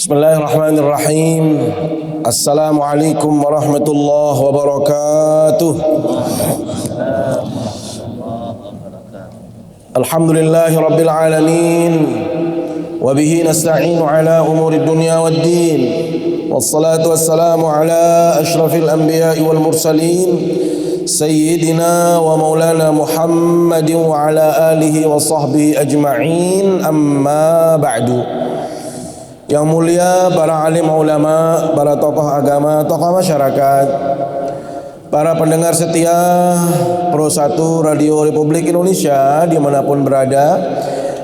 Bismillahirrahmanirrahim. Assalamualaikum warahmatullahi wabarakatuh. Alhamdulillahi rabbil alamin. Wabihi nasta'inu ala umuri dunya waddin. Wassalatu wassalamu ala ashrafil anbiya'i wal mursalin, Sayyidina wa maulana Muhammadin wa ala alihi wa sahbihi ajma'in. Amma ba'du. Yang mulia para alim ulama, para tokoh agama, tokoh masyarakat, para pendengar setia Pro 1 Radio Republik Indonesia dimanapun berada,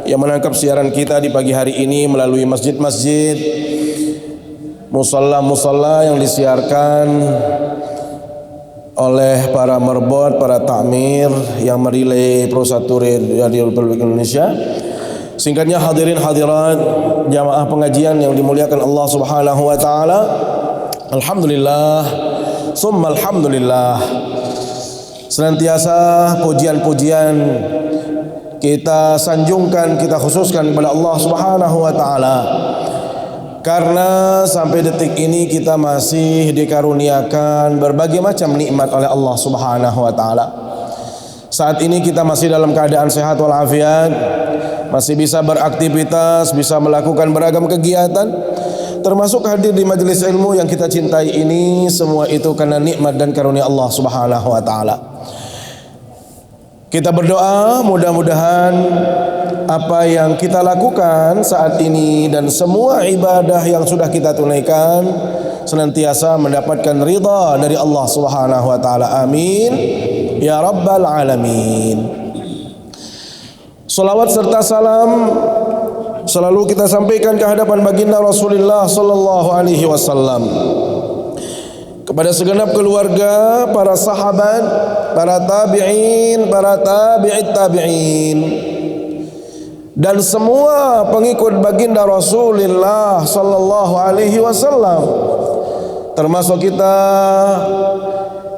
yang menangkap siaran kita di pagi hari ini melalui masjid-masjid, musalla-musalla yang disiarkan oleh para merbot, para takmir yang merilai Pro 1 Radio Republik Indonesia. Singkatnya hadirin hadirat jamaah pengajian yang dimuliakan Allah Subhanahu wa taala. Alhamdulillah, summa alhamdulillah. Senantiasa pujian-pujian kita sanjungkan, kita khususkan kepada Allah Subhanahu wa taala. Karena sampai detik ini kita masih dikaruniakan berbagai macam nikmat oleh Allah Subhanahu wa taala. Saat ini kita masih dalam keadaan sehat walafiat, masih bisa beraktivitas, bisa melakukan beragam kegiatan, termasuk hadir di majelis ilmu yang kita cintai ini. Semua itu karena nikmat dan karunia Allah Subhanahu wa taala. Kita berdoa mudah-mudahan apa yang kita lakukan saat ini dan semua ibadah yang sudah kita tunaikan senantiasa mendapatkan ridha dari Allah Subhanahu wa taala. Amin ya rabbal alamin. Salawat serta salam selalu kita sampaikan ke hadapan baginda Rasulullah sallallahu alaihi wasallam, kepada segenap keluarga, para sahabat, para tabi'in, para tabi'it tabi'in, dan semua pengikut baginda Rasulullah sallallahu alaihi wasallam, termasuk kita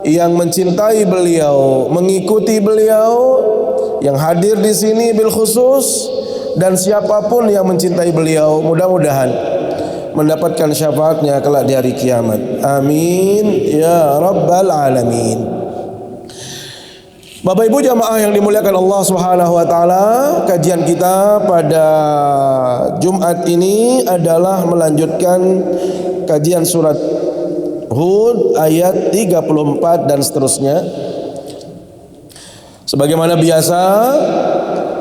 yang mencintai beliau, mengikuti beliau, yang hadir di sini bil khusus, dan siapapun yang mencintai beliau mudah-mudahan mendapatkan syafaatnya kelak di hari kiamat. Amin ya rabbal alamin. Bapak Ibu jamaah yang dimuliakan Allah Subhanahu wa taala, kajian kita pada Jumat ini adalah melanjutkan kajian surat Hud ayat 34 dan seterusnya. Sebagaimana biasa,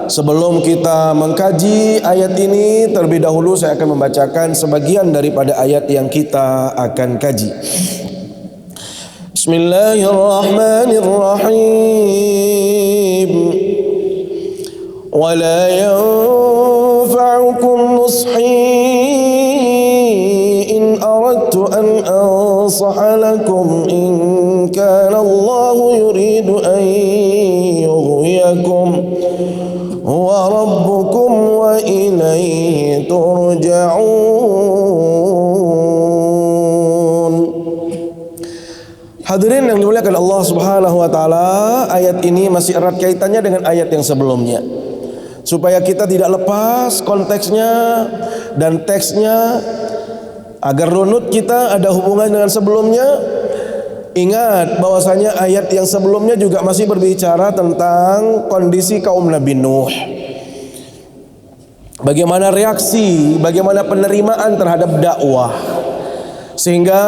sebelum kita mengkaji ayat ini, terlebih dahulu saya akan membacakan sebagian daripada ayat yang kita akan kaji. Bismillahirrahmanirrahim. Wa la yanfa'ukum nushi in aradtu an ansaha lakum in kana Allahu yuridu an yughwiyakum huwa rabbukum wa ilaihi turja'un. Hadirin yang dimuliakan Allah Subhanahu wa taala, ayat ini masih erat kaitannya dengan ayat yang sebelumnya. Supaya kita tidak lepas konteksnya dan teksnya, agar runut kita ada hubungan dengan sebelumnya. Ingat bahwasanya ayat yang sebelumnya juga masih berbicara tentang kondisi kaum Nabi Nuh. Bagaimana reaksi, bagaimana penerimaan terhadap dakwah. Sehingga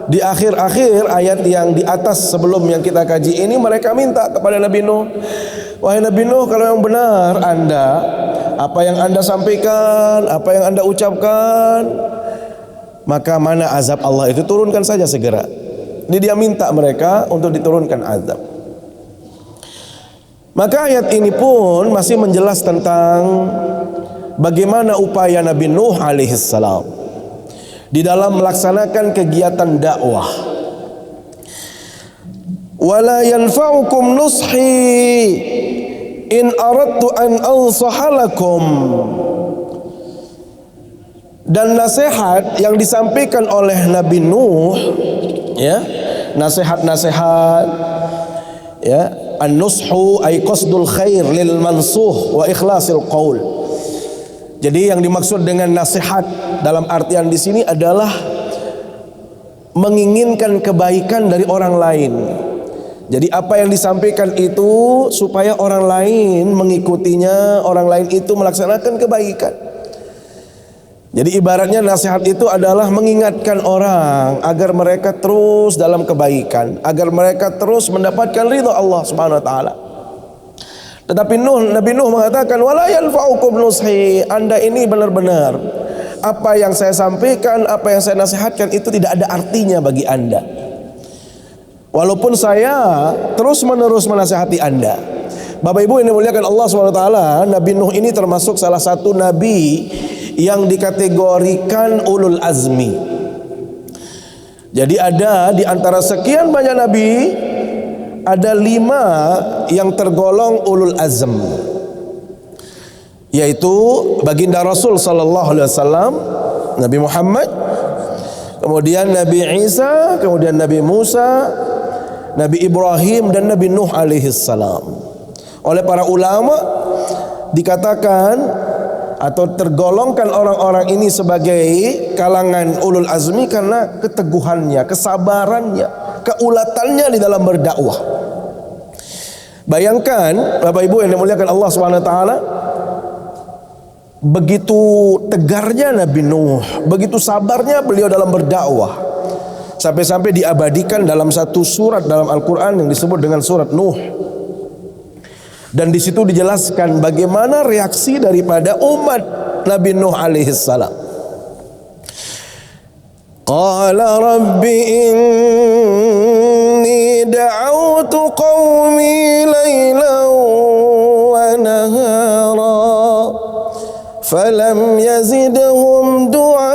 di akhir-akhir ayat yang di atas sebelum yang kita kaji ini, mereka minta kepada Nabi Nuh, wahai Nabi Nuh, kalau yang benar Anda, apa yang Anda sampaikan, apa yang Anda ucapkan, maka mana azab Allah itu, turunkan saja segera. Ini dia minta mereka untuk diturunkan azab. Maka ayat ini pun masih menjelas tentang bagaimana upaya Nabi Nuh alaihissalam di dalam melaksanakan kegiatan dakwah. Wala yanfa'ukum nushi in aradtu an ansaha lakum. Dan nasihat yang disampaikan oleh Nabi Nuh, ya, nasihat-nasihat, ya, an-nushu ay qasdul khair lil mansuh wa ikhlasil qaul. Jadi yang dimaksud dengan nasihat dalam artian di sini adalah menginginkan kebaikan dari orang lain. Jadi apa yang disampaikan itu supaya orang lain mengikutinya, orang lain itu melaksanakan kebaikan. Jadi ibaratnya nasihat itu adalah mengingatkan orang agar mereka terus dalam kebaikan, agar mereka terus mendapatkan ridha Allah Subhanahu wa taala. Tetapi Nabi Nuh mengatakan, wala yanfa'ukum nushi, Anda ini benar-benar apa yang saya sampaikan, apa yang saya nasihatkan itu tidak ada artinya bagi Anda. Walaupun saya terus-menerus menasihati Anda. Bapak Ibu yang dimuliakan Allah SWT, Nabi Nuh ini termasuk salah satu nabi yang dikategorikan ulul azmi. Jadi ada di antara sekian banyak nabi, ada 5 yang tergolong ulul azm, yaitu baginda Rasul sallallahu alaihi wasallam, Nabi Muhammad, kemudian Nabi Isa, kemudian Nabi Musa, Nabi Ibrahim, dan Nabi Nuh alaihi salam. Oleh para ulama dikatakan atau tergolongkan orang-orang ini sebagai kalangan ulul azmi karena keteguhannya, kesabarannya, keulatannya di dalam berdakwah. Bayangkan Bapak Ibu yang dimuliakan Allah Subhanahu wa taala, begitu tegarnya Nabi Nuh, begitu sabarnya beliau dalam berdakwah, sampai-sampai diabadikan dalam satu surat dalam Al-Qur'an yang disebut dengan surat Nuh. Dan di situ dijelaskan bagaimana reaksi daripada umat Nabi Nuh alaihi salam. Qala rabbi inni da'awtu qaumi laylan wa nahara falam yazidhum du'ai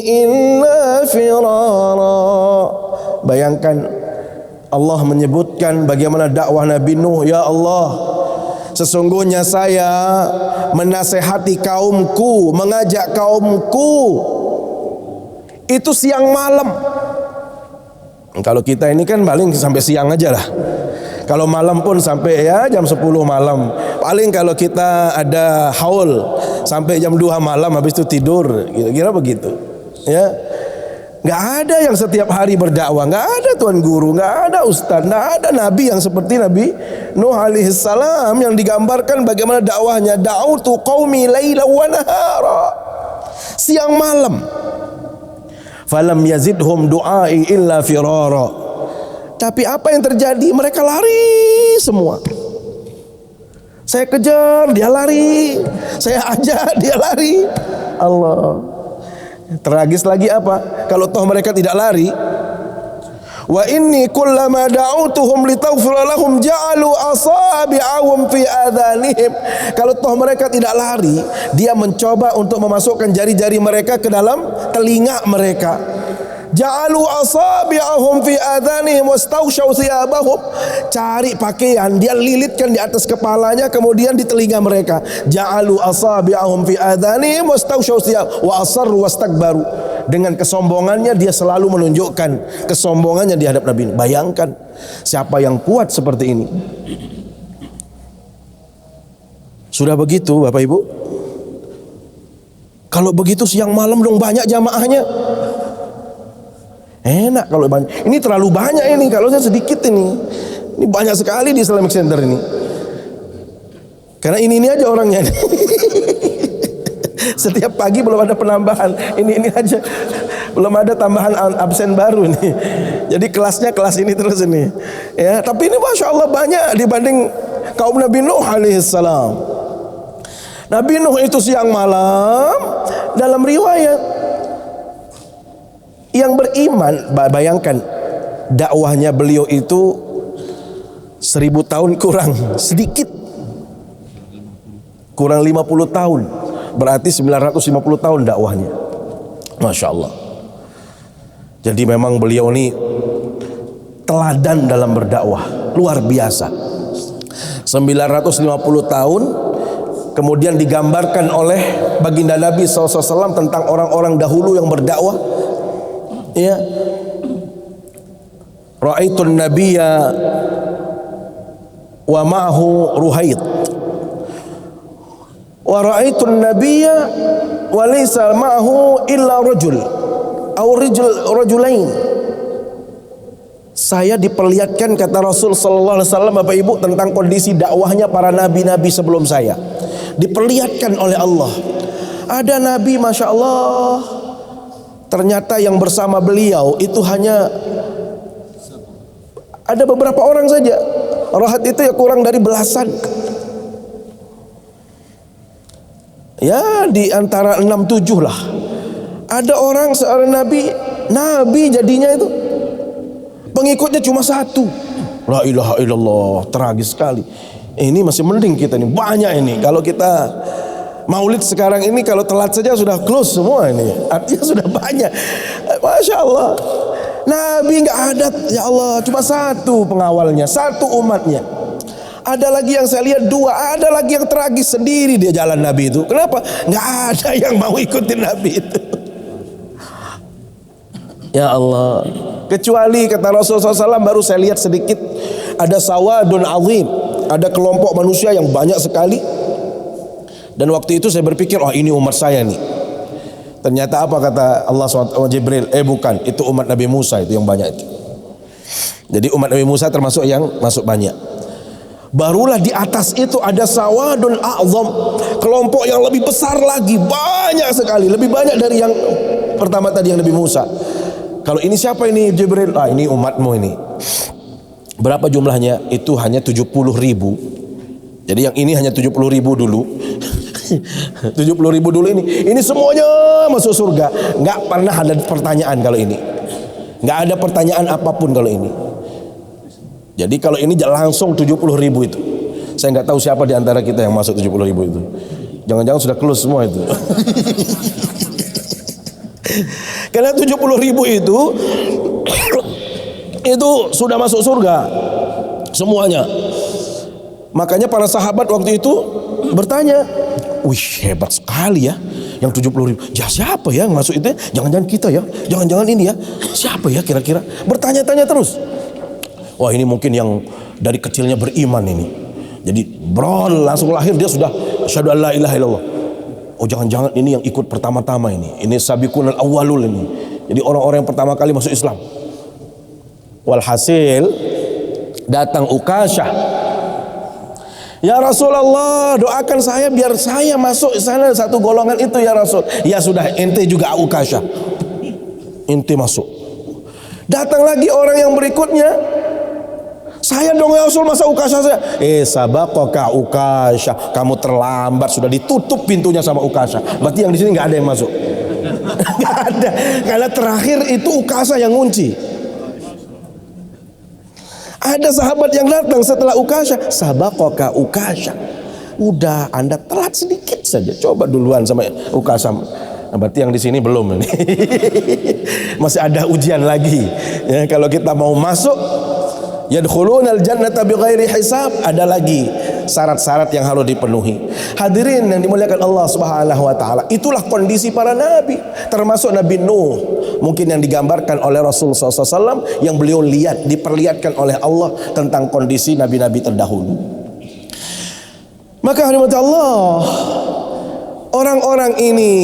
illa firara. Bayangkan Allah menyebutkan bagaimana dakwah Nabi Nuh. Ya Allah, sesungguhnya saya menasehati kaumku, mengajak kaumku itu siang malam. Kalau kita ini kan paling sampai siang aja lah. Kalau malam pun sampai ya jam 10 malam. Paling kalau kita ada haul sampai jam 2 malam, habis itu tidur. Kira-kira begitu. Ya. Nggak ada yang setiap hari berdakwah, nggak ada tuan guru, nggak ada ustaz, nggak ada nabi yang seperti Nabi Nuh alaihi salam yang digambarkan bagaimana dakwahnya. Da'utu qaumi laila wa nahara, siang malam. Falam yazidhum du'ai illa firara. Tapi apa yang terjadi? Mereka lari semua. Saya kejar, dia lari. Saya ajak, dia lari. Allah. Tragis lagi apa? Kalau toh mereka tidak lari. Wa inni kullama da'utuhum litaghfira lahum ja'alu asabi'ahum fi adhanihim. Kalau toh mereka tidak lari, dia mencoba untuk memasukkan jari-jari mereka ke dalam telinga mereka. Ja'alu asabi'ahum fi adhanihim wastawshaw thiyabahum. Cari pakaian, dia lilitkan di atas kepalanya, kemudian di telinga mereka. Ja'alu asabi'ahum fi adhanihim wastawshaw thiyab wa asarru wastakbaru. Dengan kesombongannya dia selalu menunjukkan kesombongannya di hadap Nabi. Bayangkan siapa yang kuat seperti ini. Sudah begitu Bapak Ibu, kalau begitu siang malam dong banyak jamaahnya. Enak kalau banyak. Ini terlalu banyak ini, kalau saya sedikit ini. Ini banyak sekali di Islamic Center ini. Karena ini aja orangnya. Setiap pagi belum ada penambahan. Ini aja. Belum ada tambahan absen baru nih. Jadi kelasnya kelas ini terus ini. Ya, tapi ini Masya Allah banyak dibanding kaum Nabi Nuh alaihissalam. Nabi Nuh itu siang malam dalam riwayat yang beriman, bayangkan dakwahnya beliau itu 1000 tahun kurang sedikit, kurang 50 tahun, berarti 950 tahun dakwahnya. Masya Allah. Jadi memang beliau ini teladan dalam berdakwah, luar biasa. 950 tahun kemudian digambarkan oleh baginda Nabi SAW tentang orang-orang dahulu yang berdakwah. Ya, ra'aitun nabiyya wa ma'ahu ruhait wa ra'aitun nabiyya wa laysa ma'ahu illa rajul aw rajulain. Saya diperlihatkan, kata Rasul sallallahu alaihi wasallam, Bapak Ibu, tentang kondisi dakwahnya para nabi-nabi sebelum saya. Diperlihatkan oleh Allah. Ada nabi, masya Allah, ternyata yang bersama beliau itu hanya ada beberapa orang saja. Rahat itu ya kurang dari belasan. Ya di antara 6-7 lah. Ada orang seorang nabi jadinya itu pengikutnya cuma 1. La ilaha illallah, tragis sekali. Ini masih mending kita nih, banyak ini. Kalau kita maulid sekarang ini kalau telat saja sudah close semua ini. Artinya sudah banyak. Masya Allah. Nabi nggak ada, ya Allah, cuma 1 pengawalnya, 1 umatnya. Ada lagi yang saya lihat 2, ada lagi yang tragis sendiri dia jalan Nabi itu. Kenapa? Nggak ada yang mau ikutin Nabi itu. Ya Allah. Kecuali kata Rasulullah SAW, baru saya lihat sedikit, ada sawadun azim, ada kelompok manusia yang banyak sekali. Dan waktu itu saya berpikir, oh ini umat saya nih. Ternyata apa kata Allah SWT, Jibril, bukan, itu umat Nabi Musa itu yang banyak itu. Jadi umat Nabi Musa termasuk yang masuk banyak. Barulah di atas itu ada sawadun a'zam, kelompok yang lebih besar lagi, banyak sekali, lebih banyak dari yang pertama tadi yang Nabi Musa. Kalau ini siapa ini Jibril? Ini umatmu ini. Berapa jumlahnya? Itu hanya 70.000. Jadi yang ini hanya 70.000 dulu. 70.000 dulu ini. Ini semuanya masuk surga. Nggak pernah ada pertanyaan kalau ini. Nggak ada pertanyaan apapun kalau ini. Jadi kalau ini langsung 70.000 itu. Saya nggak tahu siapa di antara kita yang masuk 70.000 itu. Jangan-jangan sudah close semua itu. Karena 70.000 itu sudah masuk surga semuanya. Makanya para sahabat waktu itu bertanya, wih hebat sekali ya yang 70.000. Ya siapa ya yang masuk itu? Jangan-jangan kita ya, jangan-jangan ini ya, siapa ya kira-kira? Bertanya-tanya terus. Wah ini mungkin yang dari kecilnya beriman ini. Jadi langsung lahir dia sudah asyhadu an la ilaha illallah. Oh jangan-jangan ini yang ikut pertama-tama ini. Ini sabiqunal awwalul ini. Jadi orang-orang yang pertama kali masuk Islam. Walhasil datang Ukasyah. Ya Rasulullah, doakan saya biar saya masuk sana 1 golongan itu ya Rasul. Ya sudah, ente juga Ukasyah. Ente masuk. Datang lagi orang yang berikutnya. Saya dong ya Rasul, masa Ukasyah saya? Sabaqaka Ukasyah, kamu terlambat, sudah ditutup pintunya sama Ukasyah. Berarti yang di sini nggak ada yang masuk. Nggak ada, karena terakhir itu Ukasyah yang ngunci. Ada sahabat yang datang setelah Ukasyah, sabaqaka Ukasyah. Udah, Anda telat sedikit saja. Coba duluan sama Ukasyah. Nah, berarti yang di sini belum ini. Masih ada ujian lagi. Ya, kalau kita mau masuk yadkhulunal jannata bighairi hisab, ada lagi syarat-syarat yang harus dipenuhi. Hadirin yang dimuliakan Allah Subhanahu wa taala, itulah kondisi para nabi, termasuk Nabi Nuh, mungkin yang digambarkan oleh Rasulullah SAW, yang beliau lihat, diperlihatkan oleh Allah tentang kondisi nabi-nabi terdahulu. Maka hadirin Allah, orang-orang ini,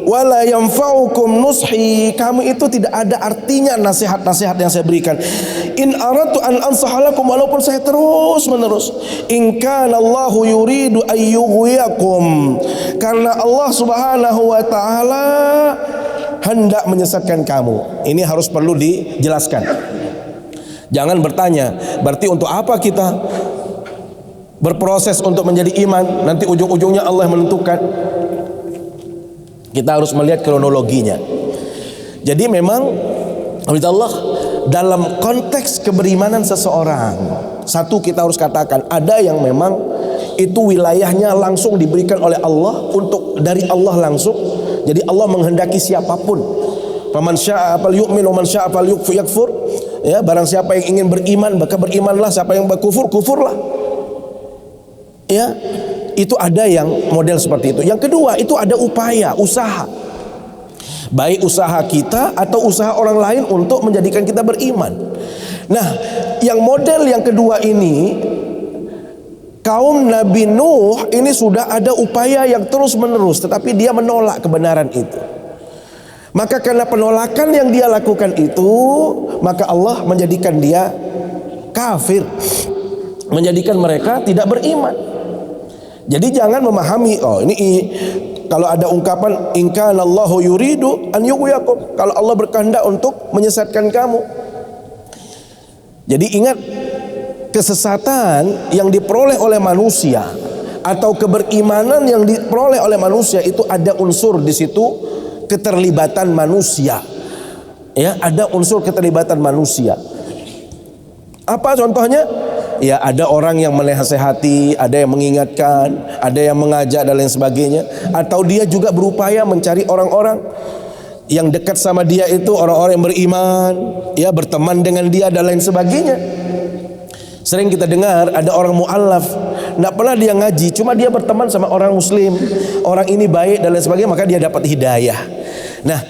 wala yanfa'ukum nushi, kamu itu tidak ada artinya nasihat-nasihat yang saya berikan. In aradtu an ansahalakum, walaupun saya terus menerus. In kana Allahu yuridu ayyughwiyakum, karena Allah Subhanahu wa taala hendak menyesatkan kamu. Ini harus perlu dijelaskan. Jangan bertanya, berarti untuk apa kita berproses untuk menjadi iman? Nanti ujung-ujungnya Allah menentukan. Kita harus melihat kronologinya. Jadi memang Allah, dalam konteks keberimanan seseorang, satu kita harus katakan, ada yang memang itu wilayahnya langsung diberikan oleh Allah, untuk dari Allah langsung. Jadi Allah menghendaki siapapun. Faman syaa'a falyu'min wa man syaa'a falyakfur. Ya, barang siapa yang ingin beriman maka berimanlah, siapa yang berkufur kufurlah. Ya. Itu ada yang model seperti itu. Yang kedua, itu ada upaya, usaha. Baik usaha kita atau usaha orang lain untuk menjadikan kita beriman. Nah, yang model yang kedua ini Kaum Nabi Nuh ini sudah ada upaya yang terus menerus, tetapi dia menolak kebenaran itu. Maka karena penolakan yang dia lakukan itu, maka Allah menjadikan dia kafir, menjadikan mereka tidak beriman. Jadi jangan memahami, oh ini kalau ada ungkapan in kana Allahu yuridu an yughwiyakum, kalau Allah berkehendak untuk menyesatkan kamu. Jadi ingat, kesesatan yang diperoleh oleh manusia atau keberimanan yang diperoleh oleh manusia itu ada unsur di situ keterlibatan manusia. Ya, ada unsur keterlibatan manusia. Apa contohnya? Ya, ada orang yang menasehati, ada yang mengingatkan, ada yang mengajak dan lain sebagainya, atau dia juga berupaya mencari orang-orang yang dekat sama dia itu orang-orang yang beriman, ya, berteman dengan dia dan lain sebagainya. Sering kita dengar ada orang mu'allaf, tidak pernah dia ngaji, cuma dia berteman sama orang muslim, orang ini baik dan lain sebagainya, maka dia dapat hidayah. Nah,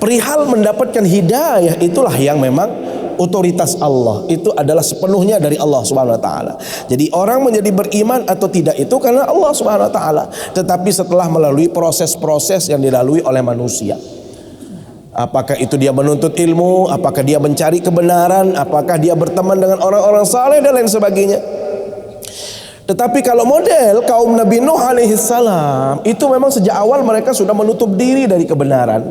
perihal mendapatkan hidayah itulah yang memang otoritas Allah, itu adalah sepenuhnya dari Allah Subhanahu wa taala. Jadi orang menjadi beriman atau tidak itu karena Allah Subhanahu wa taala, tetapi setelah melalui proses-proses yang dilalui oleh manusia. Apakah itu dia menuntut ilmu, apakah dia mencari kebenaran, apakah dia berteman dengan orang-orang saleh dan lain sebagainya. Tetapi kalau model kaum Nabi Nuh alaihi salam, itu memang sejak awal mereka sudah menutup diri dari kebenaran.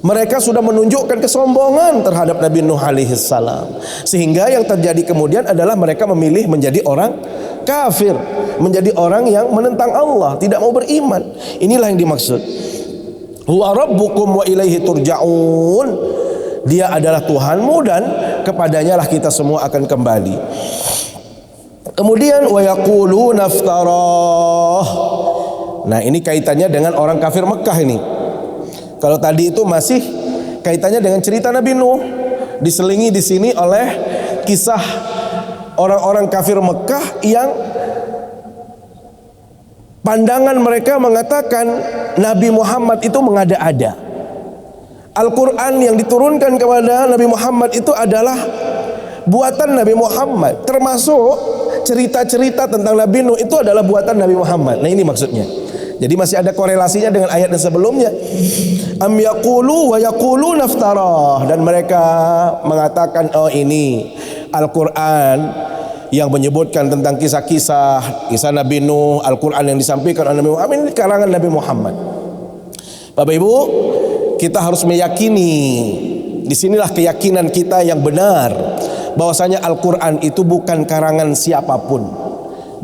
Mereka sudah menunjukkan kesombongan terhadap Nabi Nuh alaihi salam, sehingga yang terjadi kemudian adalah mereka memilih menjadi orang kafir, menjadi orang yang menentang Allah, tidak mau beriman. Inilah yang dimaksud. Huwa rabbukum wa ilaihi turja'un. Dia adalah Tuhanmu dan kepadanya lah kita semua akan kembali. Kemudian wa yaquluna iftarah. Nah, ini kaitannya dengan orang kafir Mekah ini. Kalau tadi itu masih kaitannya dengan cerita Nabi Nuh, diselingi di sini oleh kisah orang-orang kafir Mekah yang pandangan mereka mengatakan Nabi Muhammad itu mengada-ada. Al-Quran yang diturunkan kepada Nabi Muhammad itu adalah buatan Nabi Muhammad, termasuk cerita-cerita tentang Nabi Nuh itu adalah buatan Nabi Muhammad. Nah, ini maksudnya. Jadi masih ada korelasinya dengan ayat yang sebelumnya. Am yaqulu wa yaquluna iftarah, dan mereka mengatakan oh ini Al-Quran yang menyebutkan tentang kisah-kisah Nabi Nuh, Al-Quran yang disampaikan oleh Nabi Muhammad, ini karangan Nabi Muhammad. Bapak Ibu, kita harus meyakini, disinilah keyakinan kita yang benar, bahwasanya Al-Quran itu bukan karangan siapapun,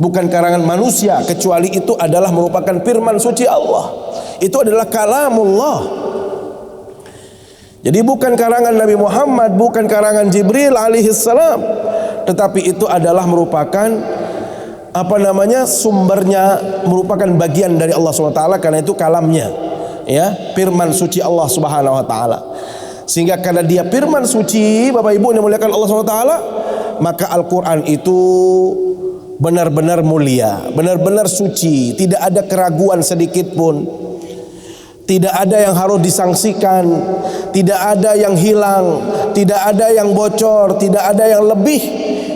bukan karangan manusia, kecuali itu adalah merupakan firman suci Allah. Itu adalah kalamullah. Jadi bukan karangan Nabi Muhammad, bukan karangan Jibril alaihi salam, tetapi itu adalah merupakan sumbernya, merupakan bagian dari Allah SWT, karena itu kalamnya, ya, firman suci Allah Subhanahu wa taala. Sehingga karena dia firman suci, Bapak Ibu yang dimuliakan Allah SWT, maka Al-Quran itu benar-benar mulia, benar-benar suci, tidak ada keraguan sedikit pun, tidak ada yang harus disangsikan, tidak ada yang hilang, tidak ada yang bocor, tidak ada yang lebih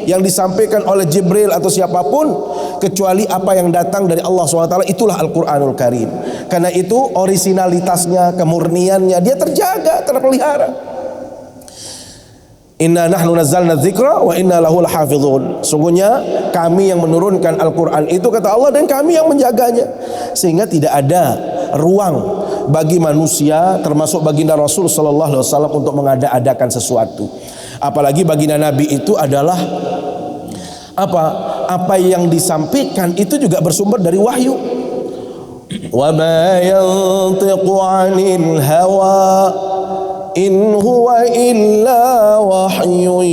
yang disampaikan oleh Jibril atau siapapun, kecuali apa yang datang dari Allah SWT. Itulah Al-Quranul Karim. Karena itu orisinalitasnya, kemurniannya, dia terjaga, terpelihara. Inna nahnu nazzalna dzikra wa inna lahu lahafizun. Sungguhnya kami yang menurunkan Al-Quran itu, kata Allah, dan kami yang menjaganya. Sehingga tidak ada ruang bagi manusia, termasuk baginda Rasul sallallahu alaihi wasallam, untuk mengada-adakan sesuatu. Apalagi baginda Nabi itu adalah apa yang disampaikan itu juga bersumber dari wahyu. Wa ma yantiqu 'anil hawa in huwa illa wahyun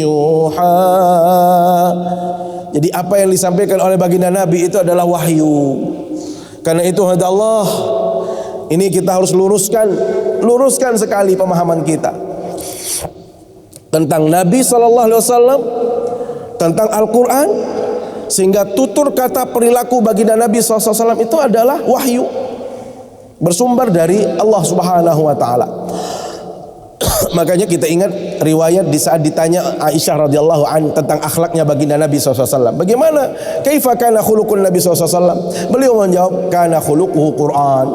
yuha. Jadi apa yang disampaikan oleh baginda Nabi itu adalah wahyu. Karena itu kata Allah, ini kita harus luruskan sekali pemahaman kita tentang Nabi sallallahu alaihi wasallam, tentang Al-Quran, sehingga tutur kata perilaku baginda Nabi sallallahu alaihi wasallam itu adalah wahyu, bersumber dari Allah Subhanahu wa taala. Makanya kita ingat riwayat di saat ditanya Aisyah radhiyallahu an tentang akhlaknya baginda Nabi SAW. Bagaimana? Kaifa kana khuluqun Nabi SAW? Beliau menjawab, kana khuluquhu Quran.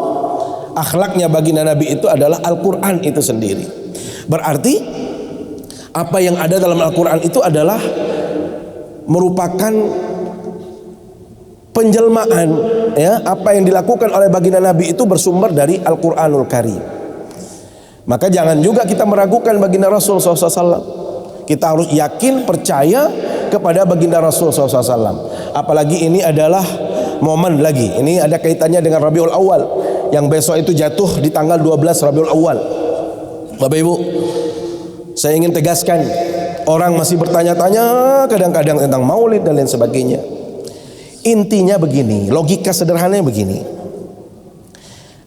Akhlaknya baginda Nabi itu adalah Al-Quran itu sendiri. Berarti apa yang ada dalam Al-Quran itu adalah merupakan penjelmaan, ya, apa yang dilakukan oleh baginda Nabi itu bersumber dari Al-Quranul Karim. Maka jangan juga kita meragukan baginda Rasul SAW. Kita harus yakin, percaya kepada baginda Rasul SAW. Apalagi ini adalah momen lagi. Ini ada kaitannya dengan Rabiul Awal yang besok itu jatuh di tanggal 12 Rabiul Awal. Bapak Ibu, saya ingin tegaskan, orang masih bertanya-tanya kadang-kadang tentang maulid dan lain sebagainya. Intinya begini, logika sederhananya begini.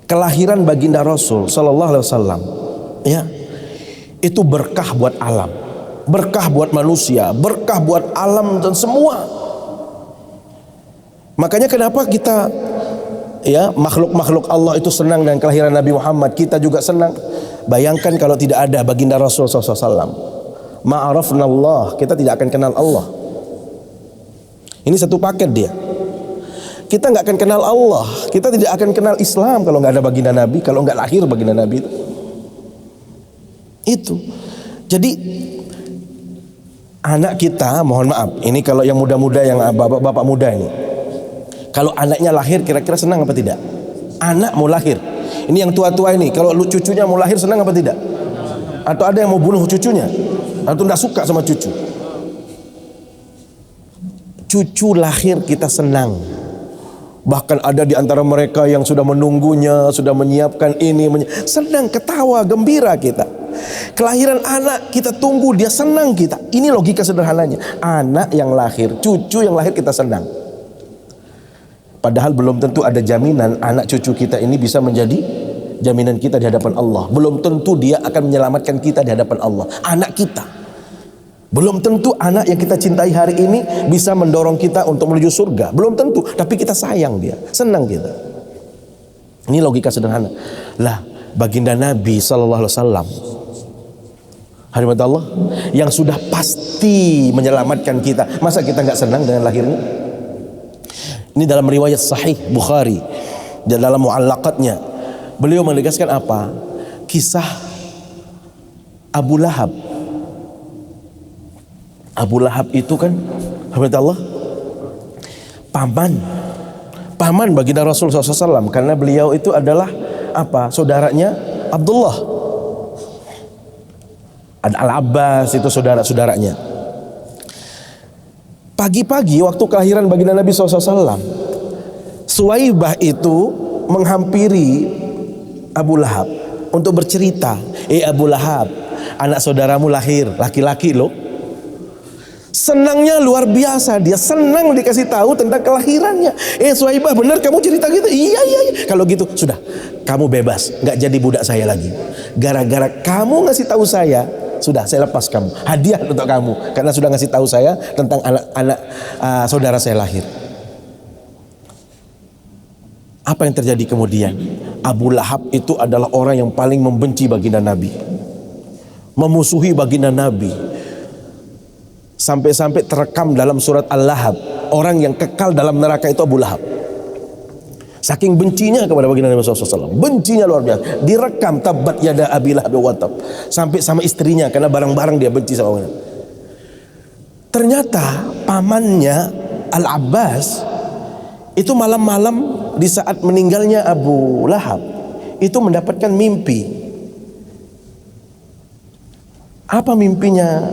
Kelahiran baginda Rasul sallallahu alaihi wasallam, ya, itu berkah buat alam, berkah buat manusia, berkah buat alam dan semua. Makanya kenapa kita, ya, makhluk-makhluk Allah itu senang dengan kelahiran Nabi Muhammad, kita juga senang. Bayangkan kalau tidak ada baginda Rasul SAW, ma'arafna Allah, kita tidak akan kenal Allah. Ini satu paket dia. Kita nggak akan kenal Allah, kita tidak akan kenal Islam kalau nggak ada baginda Nabi, kalau nggak lahir baginda Nabi itu. Jadi anak kita, mohon maaf, ini kalau yang muda-muda, yang bapak-bapak muda ini, kalau anaknya lahir kira-kira senang apa tidak? Anak mau lahir, ini yang tua-tua ini, kalau cucunya mau lahir senang apa tidak? Atau ada yang mau bunuh cucunya? Atau tidak suka sama cucu? Cucu lahir kita senang. Bahkan ada di antara mereka yang sudah menunggunya, sudah menyiapkan ini, senang, ketawa, gembira kita. Kelahiran anak kita tunggu, dia senang kita. Ini logika sederhananya. Anak yang lahir, cucu yang lahir kita senang. Padahal belum tentu ada jaminan anak cucu kita ini bisa menjadi jaminan kita di hadapan Allah. Belum tentu dia akan menyelamatkan kita di hadapan Allah. Anak kita, belum tentu anak yang kita cintai hari ini bisa mendorong kita untuk menuju surga. Belum tentu, tapi kita sayang dia, senang kita. Ini logika sederhana. Lah, baginda Nabi SAW, hadirat Allah, yang sudah pasti menyelamatkan kita, masa kita nggak senang dengan lahirnya? Ini dalam riwayat Sahih Bukhari, dan dalam mu'allaqatnya, beliau menegaskan apa? Kisah Abu Lahab. Abu Lahab itu kan, Allah, paman baginda Rasul SAW, karena beliau itu adalah apa? Saudaranya Abdullah. Al-Abbas itu saudara-saudaranya. Pagi-pagi waktu kelahiran baginda Nabi SAW, Suwaibah itu menghampiri Abu Lahab untuk bercerita, Abu Lahab, anak saudaramu lahir, laki-laki loh. Senangnya luar biasa, dia senang dikasih tahu tentang kelahirannya. Suwaibah, benar kamu cerita gitu? Iya. Kalau gitu sudah, kamu bebas, nggak jadi budak saya lagi. Gara-gara kamu ngasih tahu saya, sudah saya lepas kamu. Hadiah untuk kamu karena sudah ngasih tahu saya tentang anak-anak saudara saya lahir. Apa yang terjadi kemudian? Abu Lahab itu adalah orang yang paling membenci baginda Nabi, memusuhi baginda Nabi. Sampai-sampai terekam dalam surat Al-Lahab, orang yang kekal dalam neraka itu Abu Lahab. Saking bencinya kepada baginda Nabi SAW, bencinya luar biasa. Direkam, tabbat yada Abi Lahab wa tab, sampai sama istrinya, karena barang-barang dia benci sama baginda. Ternyata pamannya Al-Abbas itu malam-malam di saat meninggalnya Abu Lahab itu mendapatkan mimpi. Apa mimpinya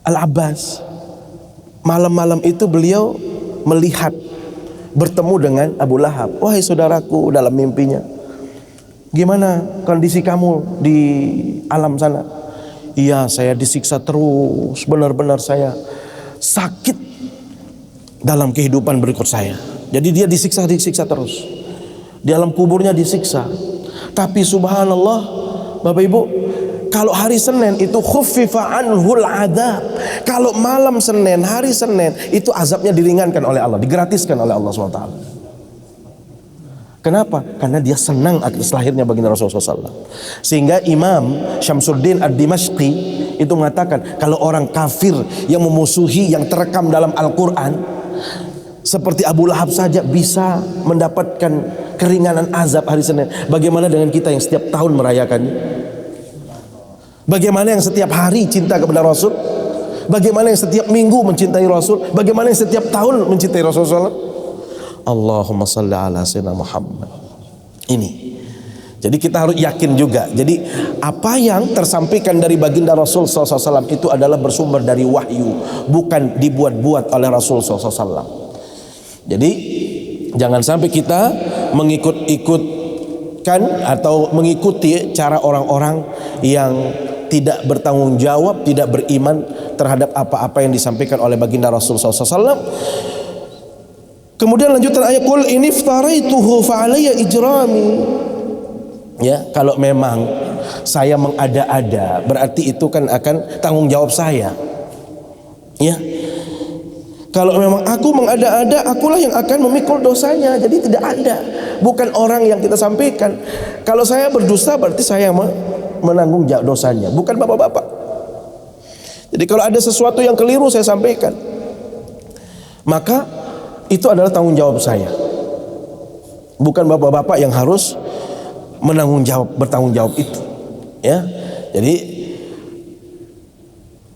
Al-Abbas? Malam-malam itu beliau melihat, bertemu dengan Abu Lahab. Wahai saudaraku, dalam mimpinya, gimana kondisi kamu di alam sana? Iya, saya disiksa terus, benar-benar saya sakit dalam kehidupan berikut saya. Jadi dia disiksa terus, di alam kuburnya disiksa. Tapi subhanallah, Bapak Ibu, kalau hari Senin itu khuffifa anhul adab. Kalau malam Senin, hari Senin itu azabnya diringankan oleh Allah, digratiskan oleh Allah SWT. Kenapa? Karena dia senang atas lahirnya baginda Rasulullah SAW. Sehingga Imam Syamsuddin Ad-Dimashqi itu mengatakan, kalau orang kafir yang memusuhi yang terekam dalam Al-Quran seperti Abu Lahab saja bisa mendapatkan keringanan azab hari Senin, bagaimana dengan kita yang setiap tahun merayakannya? Bagaimana yang setiap hari cinta kepada Rasul? Bagaimana yang setiap minggu mencintai Rasul? Bagaimana yang setiap tahun mencintai Rasulullah? Allahumma salli ala sayyidina Muhammad. Ini. Jadi kita harus yakin juga. Jadi apa yang tersampaikan dari baginda Rasul SAW itu adalah bersumber dari wahyu, bukan dibuat-buat oleh Rasul SAW. Jadi jangan sampai kita mengikut-ikutkan atau mengikuti cara orang-orang yang tidak bertanggung jawab, tidak beriman terhadap apa-apa yang disampaikan oleh baginda Rasul SAW. Kemudian lanjutan ayat, qul in iftaraituhu fa alayya ijrami. Ya, kalau memang saya mengada-ada, berarti itu kan akan tanggung jawab saya. Ya. Kalau memang aku mengada-ada, akulah yang akan memikul dosanya. Jadi tidak ada, bukan orang yang kita sampaikan. Kalau saya berdusta berarti saya menanggung dosanya, bukan bapak-bapak. Jadi kalau ada sesuatu yang keliru saya sampaikan, maka itu adalah tanggung jawab saya, bukan bapak-bapak yang harus bertanggung jawab itu. Ya, jadi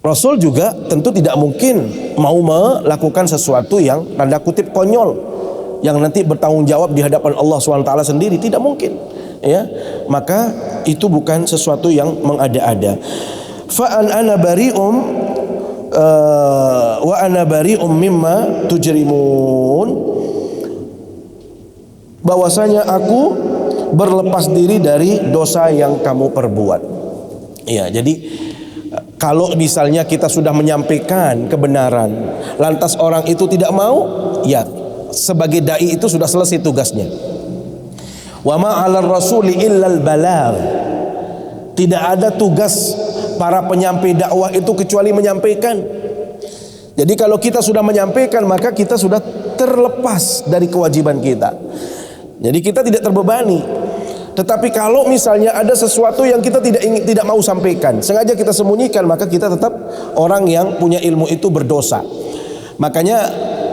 Rasul juga tentu tidak mungkin mau melakukan sesuatu yang tanda kutip konyol, yang nanti bertanggung jawab di hadapan Allah SWT sendiri, tidak mungkin. Ya, maka itu bukan sesuatu yang mengada-ada. Fa'an ana bari'um wa ana bari'um mimma tujrimun, bahwasanya aku berlepas diri dari dosa yang kamu perbuat. Ya, jadi kalau misalnya kita sudah menyampaikan kebenaran, lantas orang itu tidak mau, ya sebagai dai itu sudah selesai tugasnya. Wa ma 'alar rasuli illal balagh. Tidak ada tugas para penyampai dakwah itu kecuali menyampaikan. Jadi kalau kita sudah menyampaikan, maka kita sudah terlepas dari kewajiban kita. Jadi kita tidak terbebani. Tetapi kalau misalnya ada sesuatu yang kita tidak mau sampaikan, sengaja kita sembunyikan, maka kita tetap orang yang punya ilmu itu berdosa. Makanya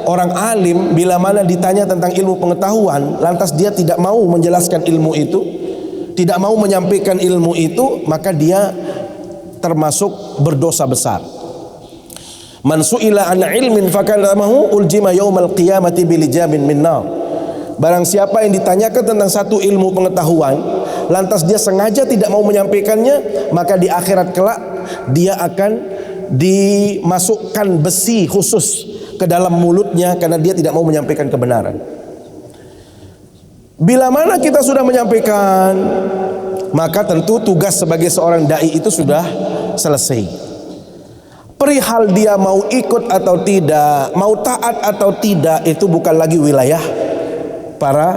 orang alim bila mana ditanya tentang ilmu pengetahuan, lantas dia tidak mau menjelaskan ilmu itu, tidak mau menyampaikan ilmu itu, maka dia termasuk berdosa besar. Man su'ila an ilmin fakalamahu uljima yaumal qiyamati bilijamin min nar. Barang siapa yang ditanyakan tentang satu ilmu pengetahuan, lantas dia sengaja tidak mau menyampaikannya, maka di akhirat kelak dia akan dimasukkan besi khusus ke dalam mulutnya karena dia tidak mau menyampaikan kebenaran. Bila mana kita sudah menyampaikan, maka tentu tugas sebagai seorang dai itu sudah selesai. Perihal dia mau ikut atau tidak, mau taat atau tidak, itu bukan lagi wilayah para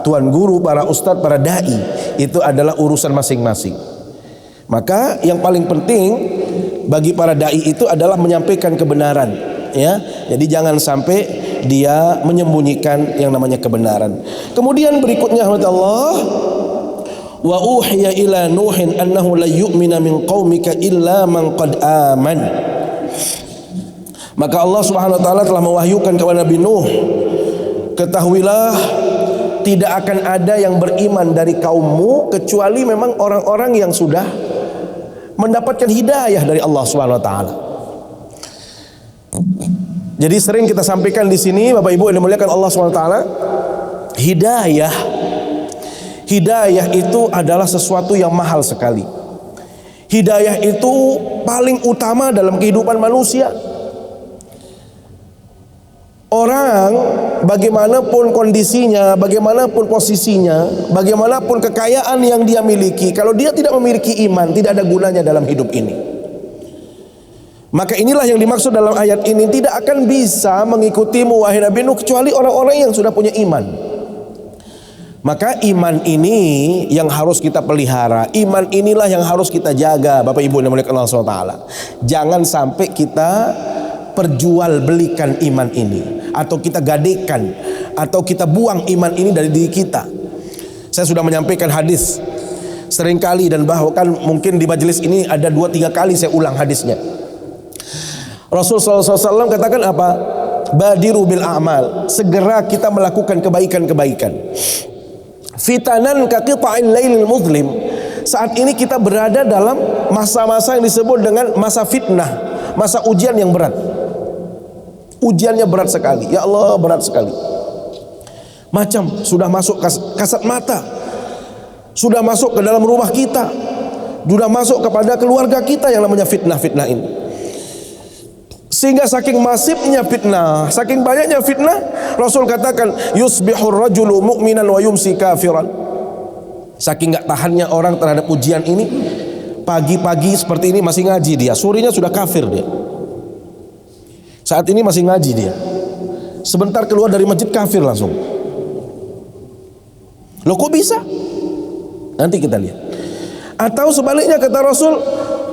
tuan guru, para ustadz, para dai. Itu adalah urusan masing-masing. Maka yang paling penting bagi para dai itu adalah menyampaikan kebenaran, ya. Jadi jangan sampai dia menyembunyikan yang namanya kebenaran. Kemudian berikutnya Allah, wa uhiya ila nuhin annahu la yu'mina min qaumika illa man qad aman. Maka Allah Subhanahu wa taala telah mewahyukan kepada Nabi Nuh, ketahuilah tidak akan ada yang beriman dari kaummu kecuali memang orang-orang yang sudah mendapatkan hidayah dari Allah Subhanahu wa taala. Jadi sering kita sampaikan di sini, Bapak Ibu yang dimuliakan Allah Subhanahu wa taala, hidayah itu adalah sesuatu yang mahal sekali. Hidayah itu paling utama dalam kehidupan manusia. Orang bagaimanapun kondisinya, bagaimanapun posisinya, bagaimanapun kekayaan yang dia miliki, kalau dia tidak memiliki iman, tidak ada gunanya dalam hidup ini. Maka inilah yang dimaksud dalam ayat ini, tidak akan bisa mengikutimu wahai Nabi Nuh kecuali orang-orang yang sudah punya iman. Maka iman ini yang harus kita pelihara, iman inilah yang harus kita jaga, Bapak Ibu yang dimuliakan Allah SWT. Jangan sampai kita perjualbelikan iman ini, atau kita gadekan, atau kita buang iman ini dari diri kita. Saya sudah menyampaikan hadis seringkali dan bahkan mungkin di majelis ini ada 2-3 kali saya ulang hadisnya. Rasul SAW katakan apa? Badiru bil a'mal, segera kita melakukan kebaikan-kebaikan. Fitanan ka qita'il lailil muzlim. Saat ini kita berada dalam masa-masa yang disebut dengan masa fitnah, masa ujian yang berat. Ujiannya berat sekali. Ya Allah, berat sekali. Macam sudah masuk kasat mata, sudah masuk ke dalam rumah kita, sudah masuk kepada keluarga kita yang namanya fitnah-fitnah ini. Sehingga saking masifnya fitnah, saking banyaknya fitnah, Rasul katakan yusbihur rajulu mu'minan wa yumsi kafiran. Saking gak tahannya orang terhadap ujian ini, pagi-pagi seperti ini masih ngaji dia, sorenya sudah kafir dia. Saat ini masih ngaji dia, sebentar keluar dari masjid kafir langsung. Loh kok bisa? Nanti kita lihat. Atau sebaliknya kata Rasul,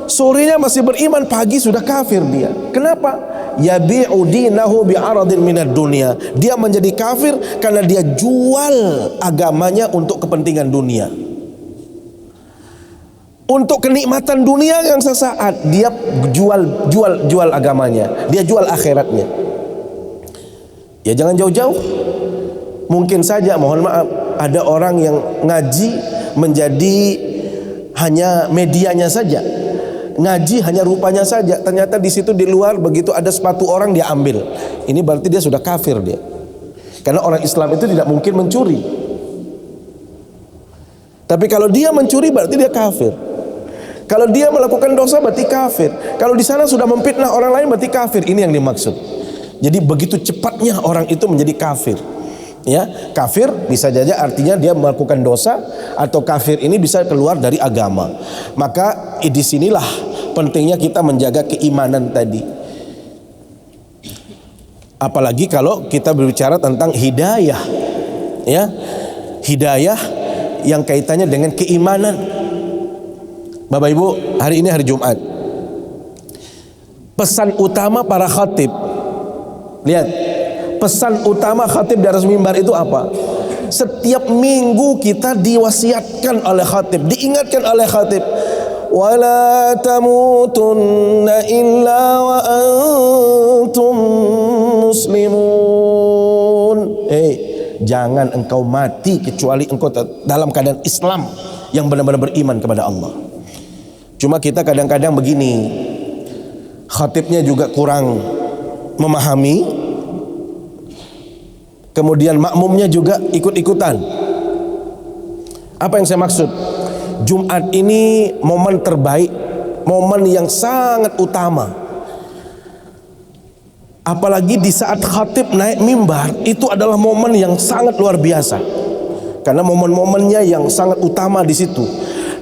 sorenya masih beriman, pagi sudah kafir dia. Kenapa? Yabi'u dinahu bi'aradin minad dunia. Dia menjadi kafir karena dia jual agamanya untuk kepentingan dunia, untuk kenikmatan dunia yang sesaat. Dia jual agamanya, dia jual akhiratnya. Ya jangan jauh-jauh. Mungkin saja, mohon maaf, ada orang yang ngaji menjadi hanya medianya saja, ngaji hanya rupanya saja. Ternyata di situ di luar begitu ada sepatu orang dia ambil. Ini berarti dia sudah kafir dia. Karena orang Islam itu tidak mungkin mencuri. Tapi kalau dia mencuri berarti dia kafir. Kalau dia melakukan dosa berarti kafir. Kalau di sana sudah memfitnah orang lain berarti kafir. Ini yang dimaksud. Jadi begitu cepatnya orang itu menjadi kafir. Ya, kafir bisa saja artinya dia melakukan dosa, atau kafir ini bisa keluar dari agama. Maka di sinilah pentingnya kita menjaga keimanan tadi. Apalagi kalau kita berbicara tentang hidayah, ya, hidayah yang kaitannya dengan keimanan. Bapak Ibu, hari ini hari Jumat. Pesan utama para khatib, lihat, pesan utama khatib di atas mimbar itu apa? Setiap minggu kita diwasiatkan oleh khatib, diingatkan oleh khatib, wala tamutunna illa wa antum muslimun. Jangan engkau mati kecuali engkau dalam keadaan Islam yang benar-benar beriman kepada Allah. Cuma kita kadang-kadang begini, khatibnya juga kurang memahami, kemudian makmumnya juga ikut-ikutan. Apa yang saya maksud? Jumat ini momen terbaik, momen yang sangat utama. Apalagi di saat khatib naik mimbar, itu adalah momen yang sangat luar biasa. Karena momen-momennya yang sangat utama di situ.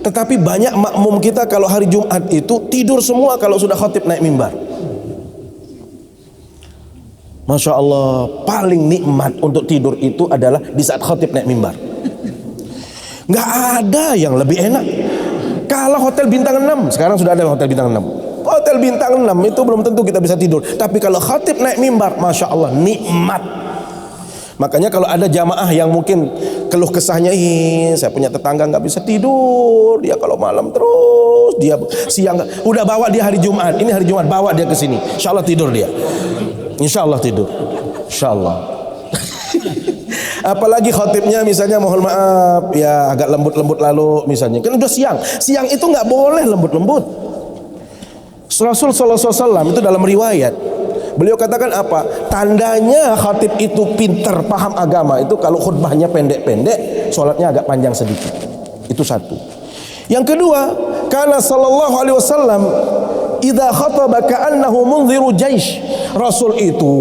Tetapi banyak makmum kita kalau hari Jumat itu tidur semua kalau sudah khatib naik mimbar. Masya Allah, paling nikmat untuk tidur itu adalah di saat khatib naik mimbar. Nggak ada yang lebih enak. Kalau hotel bintang 6, sekarang sudah ada hotel bintang 6. Hotel bintang 6 itu belum tentu kita bisa tidur. Tapi kalau khatib naik mimbar, Masya Allah, nikmat. Makanya kalau ada jamaah yang mungkin keluh kesahnya, saya punya tetangga nggak bisa tidur, dia kalau malam terus, dia siang, udah bawa dia hari Jumat, ini hari Jumat, bawa dia ke sini, Insya Allah tidur dia. Insya Allah tidur, Insya Allah. Apalagi khotibnya misalnya mohon maaf ya agak lembut-lembut lalu misalnya, kan udah siang itu nggak boleh lembut-lembut. Rasul SAW itu dalam riwayat beliau katakan apa? Tandanya khatib itu pintar paham agama itu kalau khutbahnya pendek-pendek, sholatnya agak panjang sedikit. Itu satu. Yang kedua, karena sallallahu alaihi wasallam idza khataba ka'annahu munziru jaish. Rasul itu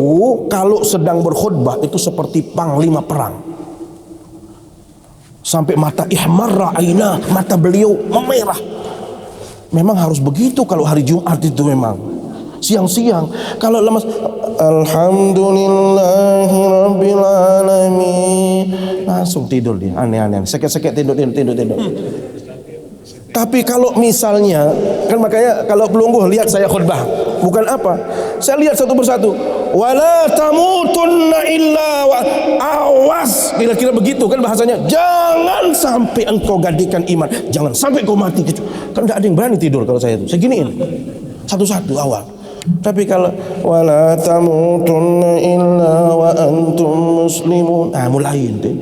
kalau sedang berkhutbah itu seperti panglima perang. Sampai mata ihmarra aina, mata beliau memerah. Memang harus begitu kalau hari Jumat itu memang. Siang-siang kalau lemas, alhamdulillahi rabbil alamin, langsung tidur dia, aneh-aneh, sekek-sekek tidur. Tapi kalau misalnya, kan makanya kalau pelungguh lihat saya khutbah, bukan apa, saya lihat satu persatu, wala tamutunna illa wa, awas, kira-kira begitu kan bahasanya. Jangan sampai engkau gadaikan iman, jangan sampai kau mati. Kan tidak ada yang berani tidur kalau saya itu. Saya giniin satu-satu awal. Tapi kalau wala tamutunna illa wa antum muslimun, mulai itu.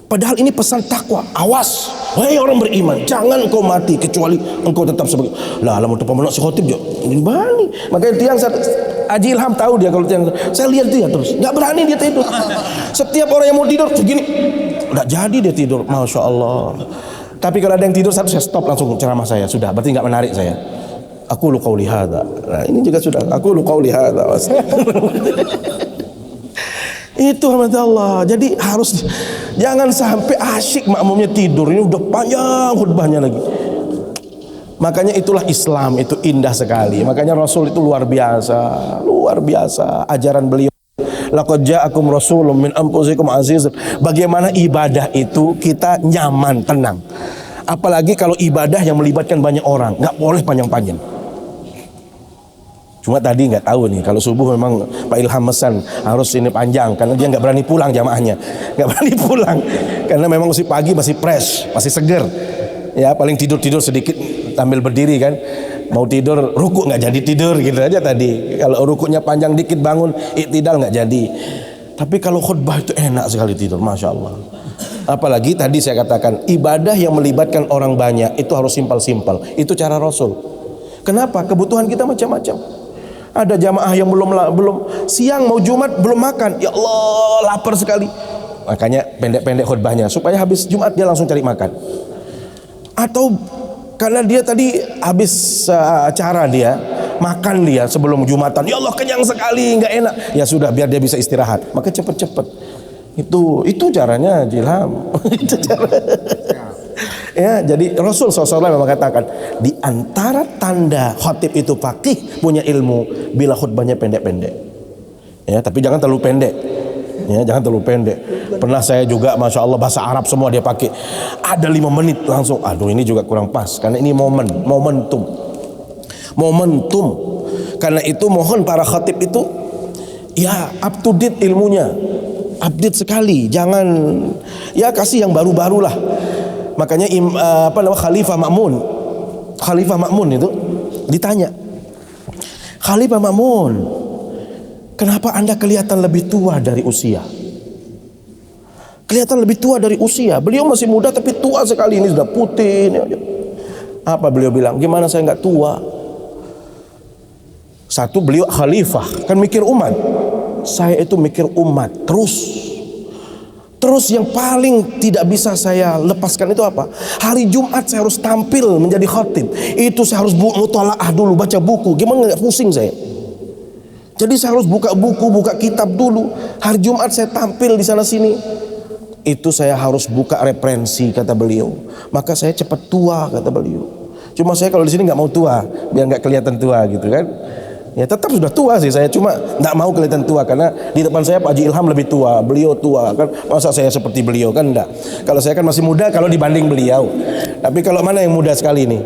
Padahal ini pesan takwa. Awas, wahai orang beriman, jangan kau mati kecuali engkau tetap sebagai lamun tu pemenang si khotib je. Ini berani. Makanya tiang Haji Ilham tahu dia kalau tiang. Saya lihat dia terus, enggak berani dia tidur. Setiap orang yang mau tidur begini, enggak jadi dia tidur. Masya Allah. Tapi kalau ada yang tidur saya stop langsung ceramah saya. Sudah, berarti enggak menarik saya. Aku lu qauli hadza. Nah, ini juga sudah. Aku lu qauli hadza. Itu rahmatullah. Jadi harus jangan sampai asyik makmumnya tidur. Ini udah panjang khutbahnya lagi. Makanya itulah Islam, itu indah sekali. Makanya Rasul itu luar biasa ajaran beliau. Laqad ja'akum rasulun min anfusikum aziz. Bagaimana ibadah itu kita nyaman, tenang. Apalagi kalau ibadah yang melibatkan banyak orang, nggak boleh panjang-panjang. Cuma tadi nggak tahu nih, kalau subuh memang Pak Ilham mesan harus ini panjang karena dia nggak berani pulang jamaahnya, nggak berani pulang karena memang masih pagi, masih fresh, masih seger. Ya paling tidur sedikit sambil berdiri kan, mau tidur rukuk nggak jadi tidur gitu aja tadi. Kalau rukuknya panjang dikit bangun iktidal nggak jadi. Tapi kalau khutbah itu enak sekali tidur, masya Allah. Apalagi tadi saya katakan ibadah yang melibatkan orang banyak itu harus simpel-simpel. Itu cara Rasul. Kenapa? Kebutuhan kita macam-macam. Ada jamaah yang belum siang mau Jumat belum makan, ya Allah lapar sekali. Makanya pendek-pendek khutbahnya supaya habis Jumat dia langsung cari makan. Atau karena dia tadi habis acara dia makan dia sebelum Jumatan, ya Allah kenyang sekali nggak enak. Ya sudah biar dia bisa istirahat. Maka cepet-cepet. Itu caranya Jilham. Itu cara. Ya, jadi Rasul SAW memang katakan di antara tanda khatib itu faqih, punya ilmu, bila khutbahnya pendek-pendek. Ya, tapi jangan terlalu pendek. Ya, jangan terlalu pendek. Pernah saya juga, masya Allah bahasa Arab semua dia pakai. Ada 5 menit langsung. Aduh, ini juga kurang pas karena ini momentum. Karena itu mohon para khatib itu ya up to date ilmunya, update sekali. Jangan ya kasih yang baru-baru lah. Makanya Khalifah Ma'mun itu ditanya, Khalifah Ma'mun, kenapa Anda kelihatan lebih tua dari usia? Kelihatan lebih tua dari usia. Beliau masih muda tapi tua sekali, ini sudah putih. Apa beliau bilang? Gimana saya nggak tua? Satu, beliau khalifah, kan mikir umat. Saya itu mikir umat Terus yang paling tidak bisa saya lepaskan itu apa? Hari Jumat saya harus tampil menjadi khatib. Itu saya harus mutalaah dulu, baca buku. Gimana nggak pusing saya? Jadi saya harus buka buku, buka kitab dulu. Hari Jumat saya tampil di sana sini. Itu saya harus buka referensi, kata beliau. Maka saya cepat tua, kata beliau. Cuma saya kalau di sini nggak mau tua, biar nggak kelihatan tua gitu kan. Ya tetap sudah tua sih saya, cuma tidak mau kelihatan tua karena di depan saya Pak Haji Ilham lebih tua, beliau tua kan, masa saya seperti beliau kan enggak. Kalau saya kan masih muda kalau dibanding beliau. Tapi kalau mana yang muda sekali nih?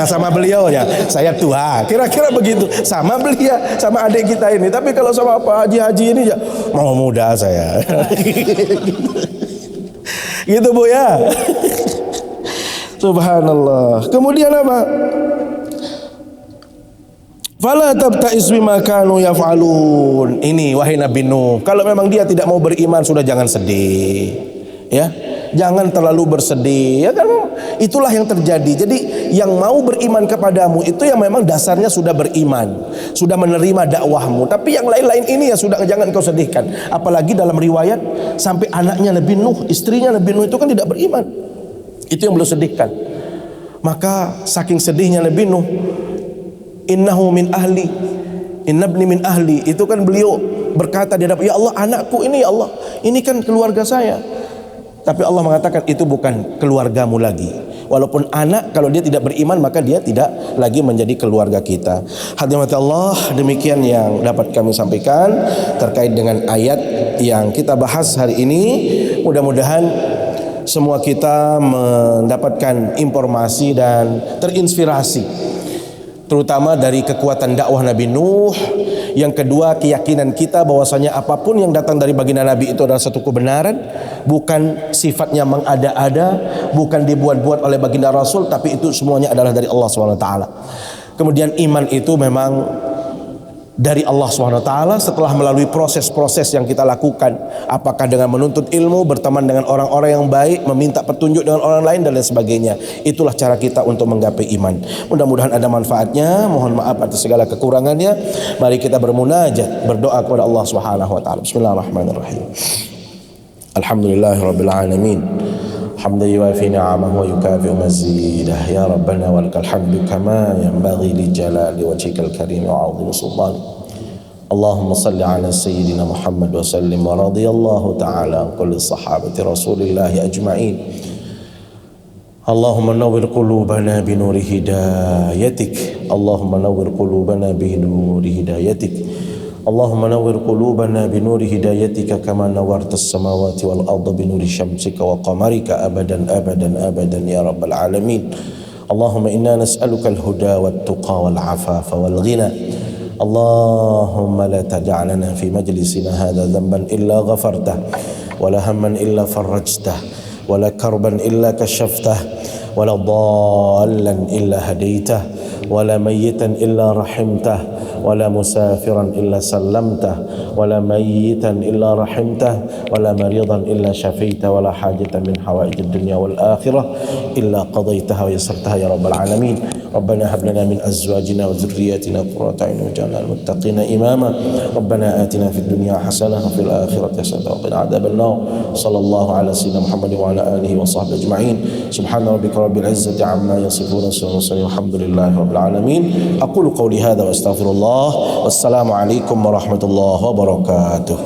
Sama beliau ya, saya tua. Kira-kira begitu. Sama beliau, sama adik kita ini. Tapi kalau sama Pak Haji ini ya mau muda saya. Gitu Bu ya. Subhanallah. Kemudian apa? Fala tabta'is bima kanu yaf'alun. Ini wahai Nabi Nuh, kalau memang dia tidak mau beriman sudah jangan sedih. Ya. Jangan terlalu bersedih. Ya kan itulah yang terjadi. Jadi yang mau beriman kepadamu itu yang memang dasarnya sudah beriman, sudah menerima dakwahmu. Tapi yang lain-lain ini ya sudah jangan kau sedihkan. Apalagi dalam riwayat sampai anaknya Nabi Nuh, istrinya Nabi Nuh itu kan tidak beriman. Itu yang beliau sedihkan. Maka saking sedihnya Nabi Nuh, innahu min ahli, innabni min ahli, itu kan beliau berkata di hadapan, ya Allah anakku ini, ya Allah ini kan keluarga saya. Tapi Allah mengatakan itu bukan keluargamu lagi. Walaupun anak kalau dia tidak beriman maka dia tidak lagi menjadi keluarga kita. Hadirin Allah, demikian yang dapat kami sampaikan terkait dengan ayat yang kita bahas hari ini. Mudah-mudahan semua kita mendapatkan informasi dan terinspirasi terutama dari kekuatan dakwah Nabi Nuh. Yang kedua, keyakinan kita bahwasanya apapun yang datang dari baginda Nabi itu adalah satu kebenaran, bukan sifatnya mengada-ada, bukan dibuat-buat oleh baginda Rasul, tapi itu semuanya adalah dari Allah SWT. Kemudian iman itu memang dari Allah SWT setelah melalui proses-proses yang kita lakukan, apakah dengan menuntut ilmu, berteman dengan orang-orang yang baik, meminta petunjuk dengan orang lain dan lain sebagainya. Itulah cara kita untuk menggapai iman. Mudah-mudahan ada manfaatnya. Mohon maaf atas segala kekurangannya. Mari kita bermunajat, berdoa kepada Allah SWT. Bismillahirrahmanirrahim. Alhamdulillahirabbil alamin. حمدا يوافي نعمه ويكافئ مزيده يا ربنا ولك الحمد كما ينبغي لجلال وجهك الكريم وعظيم سلطانك. اللهم صل على سيدنا محمد وسلم ورضي الله تعالى عن كل صحابة رسول الله أجمعين. اللهم نور قلوبنا بنور هدايتك. اللهم نور قلوبنا بنور هدايتك. اللهم نور قلوبنا بنور هدايتك كما نورت السماوات والأرض بنور شمسك وقمرك أبدا أبدا أبدا يا رب العالمين. اللهم إنا نسألك الهدى والتقى والعفاف والغنى. اللهم لا تدع لنا في مجلسنا هذا ذنبا إلا غفرته، ولا هما إلا فرجته، ولا كربا إلا كشفته، ولا ضالا إلا هديته، ولا ميتا إلا رحمته، ولا مسافرا إلا سلمته، ولا ميتا إلا رحمته، ولا مريضا إلا شفيته، ولا حاجة من حوائج الدنيا والآخرة إلا قضيتها ويسرتها يا رب العالمين. ربنا هب لنا من أزواجنا وذرياتنا قرة أعين واجعلنا للمتقين إماما. ربنا آتنا في الدنيا حسنة وفي الآخرة حسنة وقنا عذاب النار. صلى الله على سيدنا محمد وعلى آله وصحبه أجمعين. سبحان ربك رب العزة عما يصفون وسلام والحمد لله رب العالمين. أقول قولي هذا وأستغفر الله. والسلام عليكم ورحمة الله وبركاته.